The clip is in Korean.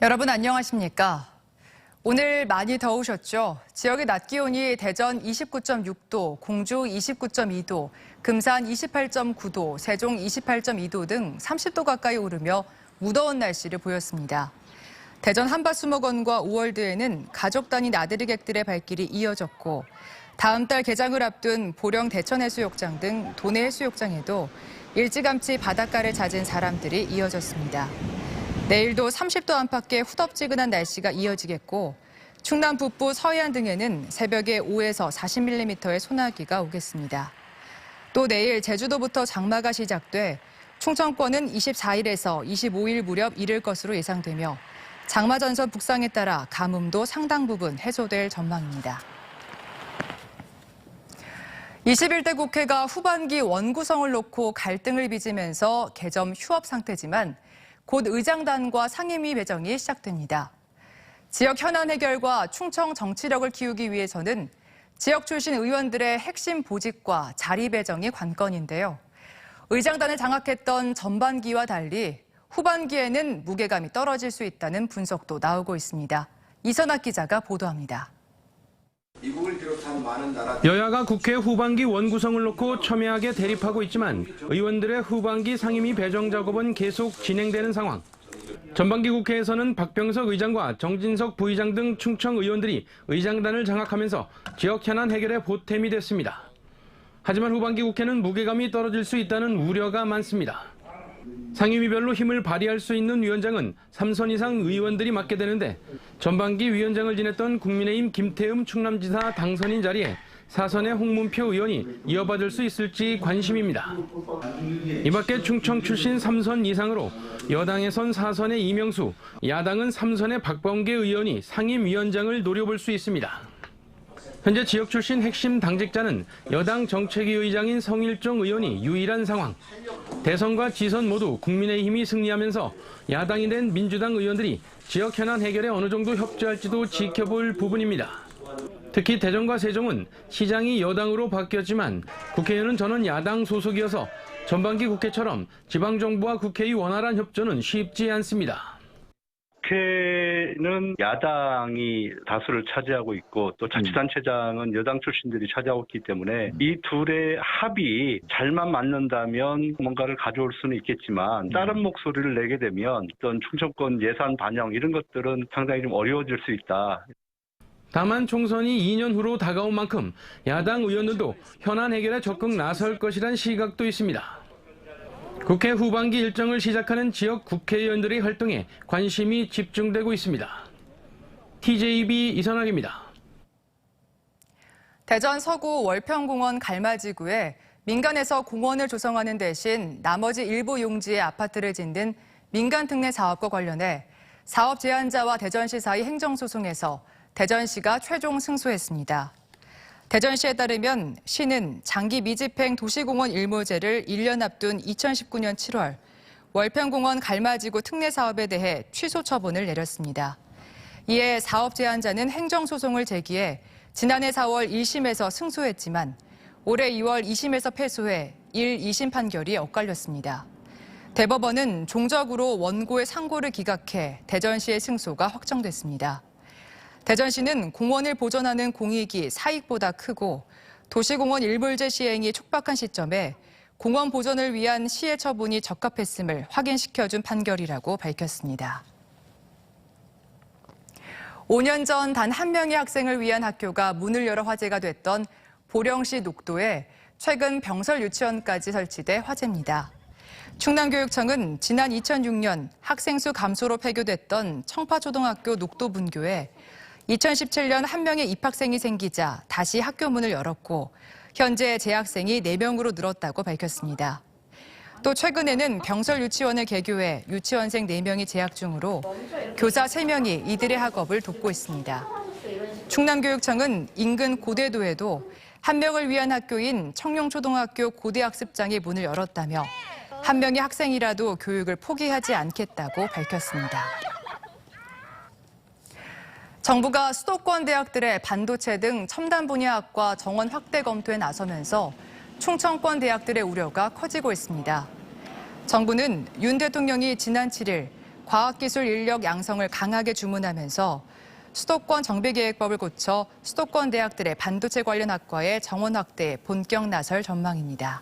여러분 안녕하십니까? 오늘 많이 더우셨죠? 지역의 낮 기온이 대전 29.6도, 공주 29.2도, 금산 28.9도, 세종 28.2도 등 30도 가까이 오르며 무더운 날씨를 보였습니다. 대전 한밭수목원과 우월드에는 가족 단위 나들이 객들의 발길이 이어졌고 다음 달 개장을 앞둔 보령 대천해수욕장 등 도내 해수욕장에도 일찌감치 바닷가를 찾은 사람들이 이어졌습니다. 내일도 30도 안팎의 후덥지근한 날씨가 이어지겠고 충남 북부 서해안 등에는 새벽에 5에서 40mm의 소나기가 오겠습니다. 또 내일 제주도부터 장마가 시작돼 충청권은 24일에서 25일 무렵 이를 것으로 예상되며 장마 전선 북상에 따라 가뭄도 상당 부분 해소될 전망입니다. 21대 국회가 후반기 원구성을 놓고 갈등을 빚으면서 개점 휴업 상태지만 곧 의장단과 상임위 배정이 시작됩니다. 지역 현안 해결과 충청 정치력을 키우기 위해서는 지역 출신 의원들의 핵심 보직과 자리 배정이 관건인데요. 의장단을 장악했던 전반기와 달리 후반기에는 무게감이 떨어질 수 있다는 분석도 나오고 있습니다. 이선학 기자가 보도합니다. 여야가 국회 후반기 원구성을 놓고 첨예하게 대립하고 있지만 의원들의 후반기 상임위 배정 작업은 계속 진행되는 상황. 전반기 국회에서는 박병석 의장과 정진석 부의장 등 충청 의원들이 의장단을 장악하면서 지역 현안 해결에 보탬이 됐습니다. 하지만 후반기 국회는 무게감이 떨어질 수 있다는 우려가 많습니다. 상임위별로 힘을 발휘할 수 있는 위원장은 3선 이상 의원들이 맡게 되는데 전반기 위원장을 지냈던 국민의힘 김태흠 충남지사 당선인 자리에 4선의 홍문표 의원이 이어받을 수 있을지 관심입니다. 이 밖에 충청 출신 3선 이상으로 여당에선 4선의 이명수, 야당은 3선의 박범계 의원이 상임위원장을 노려볼 수 있습니다. 현재 지역 출신 핵심 당직자는 여당 정책위 의장인 성일종 의원이 유일한 상황. 대선과 지선 모두 국민의힘이 승리하면서 야당이 된 민주당 의원들이 지역 현안 해결에 어느 정도 협조할지도 지켜볼 부분입니다. 특히 대전과 세종은 시장이 여당으로 바뀌었지만 국회의원은 전원 야당 소속이어서 전반기 국회처럼 지방정부와 국회의 원활한 협조는 쉽지 않습니다. 국회는 야당이 다수를 차지하고 있고 또 자치단체장은 여당 출신들이 차지하고 있기 때문에 이 둘의 합이 잘만 맞는다면 뭔가를 가져올 수는 있겠지만 다른 목소리를 내게 되면 어떤 충청권 예산 반영 이런 것들은 상당히 좀 어려워질 수 있다. 다만 총선이 2년 후로 다가온 만큼 야당 의원들도 현안 해결에 적극 나설 것이란 시각도 있습니다. 국회 후반기 일정을 시작하는 지역 국회의원들의 활동에 관심이 집중되고 있습니다. TJB 이선학입니다. 대전 서구 월평공원 갈마지구에 민간에서 공원을 조성하는 대신 나머지 일부 용지에 아파트를 짓는 민간 특례 사업과 관련해 사업 제안자와 대전시 사이 행정소송에서 대전시가 최종 승소했습니다. 대전시에 따르면 시는 장기 미집행 도시공원 일몰제를 1년 앞둔 2019년 7월 월평공원 갈마지구 특례 사업에 대해 취소 처분을 내렸습니다. 이에 사업 제안자는 행정소송을 제기해 지난해 4월 1심에서 승소했지만 올해 2월 2심에서 패소해 1, 2심 판결이 엇갈렸습니다. 대법원은 종적으로 원고의 상고를 기각해 대전시의 승소가 확정됐습니다. 대전시는 공원을 보존하는 공익이 사익보다 크고 도시공원 일몰제 시행이 촉박한 시점에 공원 보존을 위한 시의 처분이 적합했음을 확인시켜준 판결이라고 밝혔습니다. 5년 전 단 한 명의 학생을 위한 학교가 문을 열어 화제가 됐던 보령시 녹도에 최근 병설 유치원까지 설치돼 화제입니다. 충남교육청은 지난 2006년 학생 수 감소로 폐교됐던 청파초등학교 녹도분교에 2017년 한 명의 입학생이 생기자 다시 학교 문을 열었고 현재 재학생이 4명으로 늘었다고 밝혔습니다. 또 최근에는 병설 유치원을 개교해 유치원생 4명이 재학 중으로 교사 3명이 이들의 학업을 돕고 있습니다. 충남교육청은 인근 고대도에도 한 명을 위한 학교인 청룡초등학교 고대학습장이 문을 열었다며 한 명의 학생이라도 교육을 포기하지 않겠다고 밝혔습니다. 정부가 수도권 대학들의 반도체 등 첨단 분야학과 정원 확대 검토에 나서면서 충청권 대학들의 우려가 커지고 있습니다. 정부는 윤 대통령이 지난 7일 과학기술 인력 양성을 강하게 주문하면서 수도권 정비계획법을 고쳐 수도권 대학들의 반도체 관련 학과의 정원 확대에 본격 나설 전망입니다.